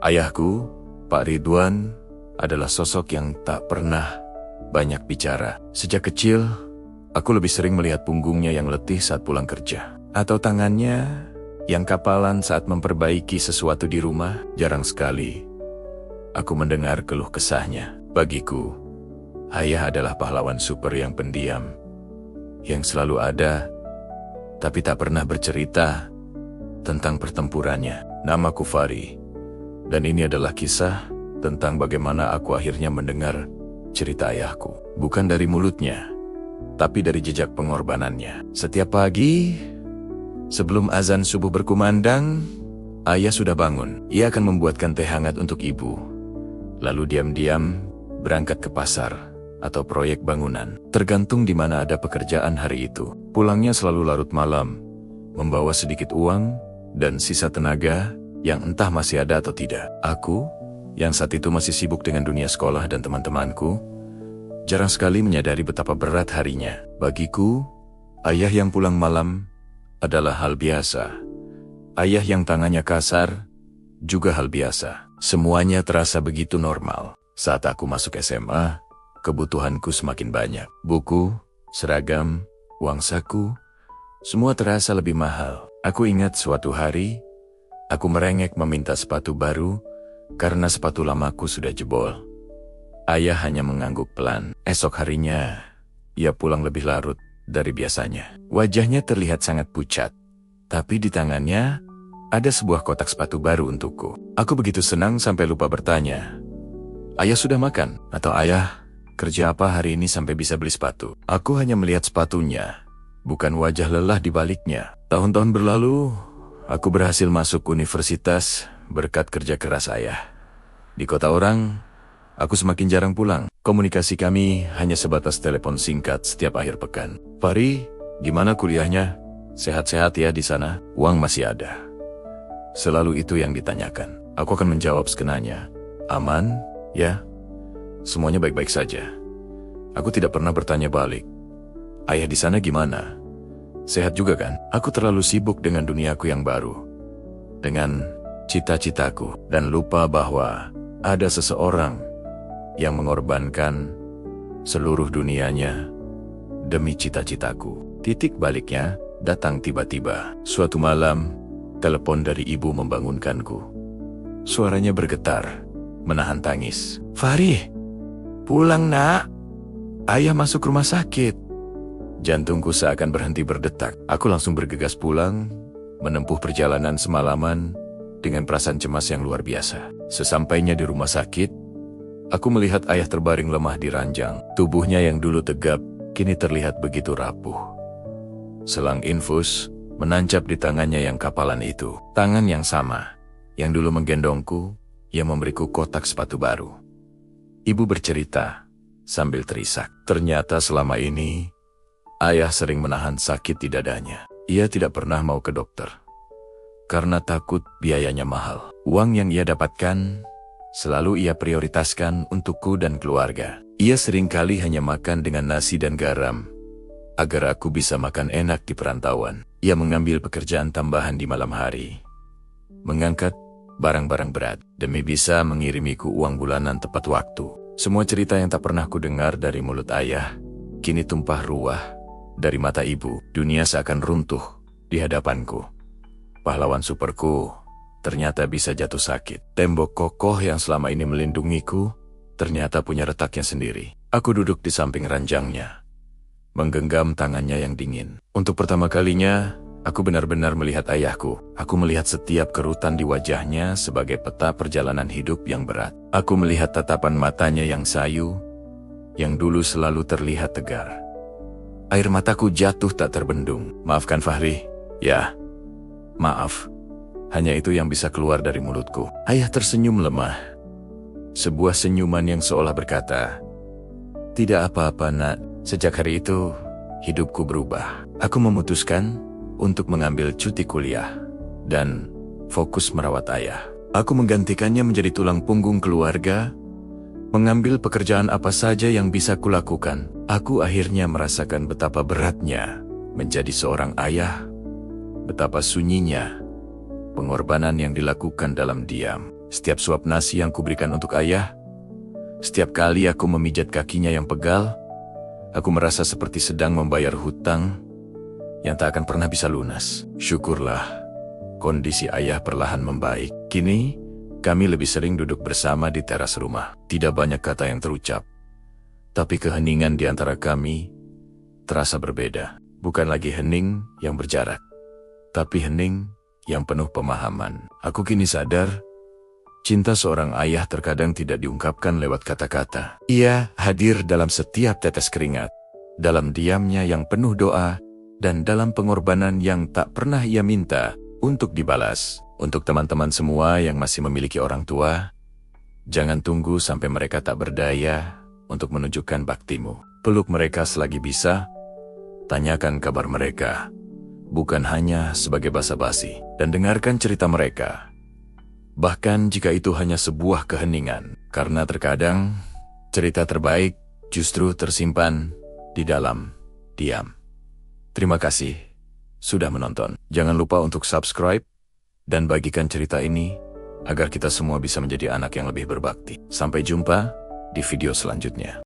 Ayahku, Pak Ridwan, adalah sosok yang tak pernah banyak bicara. Sejak kecil, aku lebih sering melihat punggungnya yang letih saat pulang kerja. Atau tangannya yang kapalan saat memperbaiki sesuatu di rumah. Jarang sekali aku mendengar keluh kesahnya. Bagiku, ayah adalah pahlawan super yang pendiam, yang selalu ada, tapi tak pernah bercerita tentang pertempurannya. Namaku Fahri, dan ini adalah kisah tentang bagaimana aku akhirnya mendengar cerita ayahku. Bukan dari mulutnya, tapi dari jejak pengorbanannya. Setiap pagi, sebelum azan subuh berkumandang, ayah sudah bangun. Ia akan membuatkan teh hangat untuk ibu, lalu diam-diam berangkat ke pasar atau proyek bangunan. Tergantung di mana ada pekerjaan hari itu. Pulangnya selalu larut malam, membawa sedikit uang dan sisa tenaga yang entah masih ada atau tidak. Aku, yang saat itu masih sibuk dengan dunia sekolah dan teman-temanku, jarang sekali menyadari betapa berat harinya. Bagiku, ayah yang pulang malam adalah hal biasa. Ayah yang tangannya kasar juga hal biasa. Semuanya terasa begitu normal. Saat aku masuk SMA, kebutuhanku semakin banyak. Buku, seragam, uang saku, semua terasa lebih mahal. Aku ingat suatu hari, aku merengek meminta sepatu baru karena sepatu lamaku sudah jebol. Ayah hanya mengangguk pelan. Esok harinya, ia pulang lebih larut dari biasanya. Wajahnya terlihat sangat pucat, tapi di tangannya ada sebuah kotak sepatu baru untukku. Aku begitu senang sampai lupa bertanya, "Ayah sudah makan?" Atau "Ayah, kerja apa hari ini sampai bisa beli sepatu?" Aku hanya melihat sepatunya, bukan wajah lelah di baliknya. Tahun-tahun berlalu, aku berhasil masuk universitas berkat kerja keras ayah. Di kota orang, aku semakin jarang pulang. Komunikasi kami hanya sebatas telepon singkat setiap akhir pekan. "Fahri, gimana kuliahnya? Sehat-sehat ya di sana? Uang masih ada?" Selalu itu yang ditanyakan. Aku akan menjawab sekenanya, "Aman, ya. Semuanya baik-baik saja." Aku tidak pernah bertanya balik, "Ayah di sana gimana? Sehat juga kan?" Aku terlalu sibuk dengan duniaku yang baru, dengan cita-citaku, dan lupa bahwa ada seseorang yang mengorbankan seluruh dunianya demi cita-citaku. Titik baliknya datang tiba-tiba. Suatu malam, telepon dari ibu membangunkanku. Suaranya bergetar, menahan tangis. "Fahri, pulang nak. Ayah masuk rumah sakit." Jantungku seakan berhenti berdetak. Aku langsung bergegas pulang, menempuh perjalanan semalaman dengan perasaan cemas yang luar biasa. Sesampainya di rumah sakit, aku melihat ayah terbaring lemah di ranjang. Tubuhnya yang dulu tegap, kini terlihat begitu rapuh. Selang infus menancap di tangannya yang kapalan itu. Tangan yang sama, yang dulu menggendongku, yang memberiku kotak sepatu baru. Ibu bercerita sambil terisak. Ternyata selama ini, ayah sering menahan sakit di dadanya. Ia tidak pernah mau ke dokter, karena takut biayanya mahal. Uang yang ia dapatkan selalu ia prioritaskan untukku dan keluarga. Ia seringkali hanya makan dengan nasi dan garam, agar aku bisa makan enak di perantauan. Ia mengambil pekerjaan tambahan di malam hari, mengangkat barang-barang berat, demi bisa mengirimiku uang bulanan tepat waktu. Semua cerita yang tak pernah ku dengar dari mulut ayah, kini tumpah ruah dari mata ibu. Dunia seakan runtuh di hadapanku. Pahlawan superku ternyata bisa jatuh sakit. Tembok kokoh yang selama ini melindungiku ternyata punya retaknya sendiri. Aku duduk di samping ranjangnya, menggenggam tangannya yang dingin. Untuk pertama kalinya, aku benar-benar melihat ayahku. Aku melihat setiap kerutan di wajahnya sebagai peta perjalanan hidup yang berat. Aku melihat tatapan matanya yang sayu, yang dulu selalu terlihat tegar. Air mataku jatuh tak terbendung. "Maafkan Fahri." "Ya, maaf." Hanya itu yang bisa keluar dari mulutku. Ayah tersenyum lemah. Sebuah senyuman yang seolah berkata, "Tidak apa-apa nak." Sejak hari itu, hidupku berubah. Aku memutuskan untuk mengambil cuti kuliah dan fokus merawat ayah. Aku menggantikannya menjadi tulang punggung keluarga, mengambil pekerjaan apa saja yang bisa kulakukan. Aku akhirnya merasakan betapa beratnya menjadi seorang ayah, betapa sunyinya pengorbanan yang dilakukan dalam diam. Setiap suap nasi yang kuberikan untuk ayah, setiap kali aku memijat kakinya yang pegal, aku merasa seperti sedang membayar hutang yang tak akan pernah bisa lunas. Syukurlah, kondisi ayah perlahan membaik. Kini, kami lebih sering duduk bersama di teras rumah. Tidak banyak kata yang terucap, tapi keheningan di antara kami terasa berbeda. Bukan lagi hening yang berjarak, tapi hening yang penuh pemahaman. Aku kini sadar, cinta seorang ayah terkadang tidak diungkapkan lewat kata-kata. Ia hadir dalam setiap tetes keringat, dalam diamnya yang penuh doa, dan dalam pengorbanan yang tak pernah ia minta untuk dibalas. Untuk teman-teman semua yang masih memiliki orang tua, jangan tunggu sampai mereka tak berdaya untuk menunjukkan baktimu. Peluk mereka selagi bisa, tanyakan kabar mereka, bukan hanya sebagai basa-basi, dan dengarkan cerita mereka. Bahkan jika itu hanya sebuah keheningan, karena terkadang cerita terbaik justru tersimpan di dalam diam. Terima kasih sudah menonton. Jangan lupa untuk subscribe dan bagikan cerita ini agar kita semua bisa menjadi anak yang lebih berbakti. Sampai jumpa di video selanjutnya.